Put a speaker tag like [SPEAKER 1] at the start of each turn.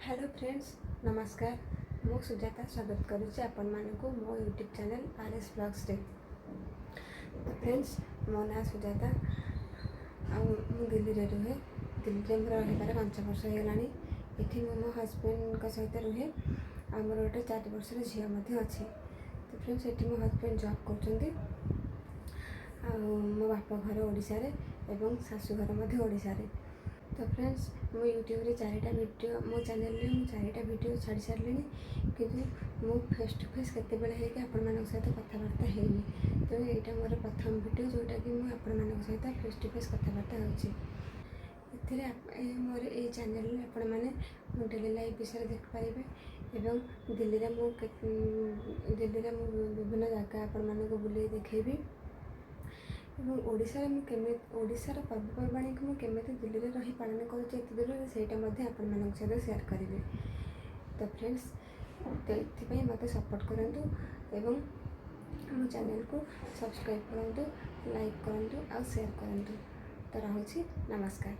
[SPEAKER 1] Hello friends नमस्कार मु सुजाता स्वागत करुच्ची आपण मानक मो यूट्यूब चैनल आरएस ब्लॉग्स रे। तो फ्रेंड्स मो ना सुजाता दिल्ली रे रुहे। दिल्ली मोर रही 5 वर्ष हो गलानी। इठी मो हस्बैंड सहित रुहे आ मोर गोटे 4 वर्षर झील अच्छी। तो फ्रेंड्स ये मो हस्बैंड जॉब कर मो बाप घर ओडिशा रे एवं शाशुघर ओडिशा रे। तो फ्रेंड्स मो यूट्यूब रे 4टा वीडियो मो चैनल रे 4टा वीडियो छाड़ी सारे किंतु मो फेस टू फेस केते बेले हे कि आपण मानक सहित कथबार्ता हेनी। तो एटा मोर प्रथम वीडियो जोटा कि मो आपण मानक सहित फेस टू फेस कथबार्ता होछि। एथिरे मोर ए चैनल रे आपण माने मो डेली लाइफ विषय देख पारिबे एवं दिल्ली रे मो विभिन्न जगह आपण मानक बुले देखैबी एवं ओडिशार पर्वपर्वाणी को मुझे दिल्ली में रही पालन करूँ आपण मानक सहित शेयर करेंगे। तो फ्रेंड्स ये मत सपोर्ट करूँ एवं मो चैनल को सब्सक्राइब करूँ, लाइक करूँ और शेयर करूँ। तो रहुछि नमस्कार।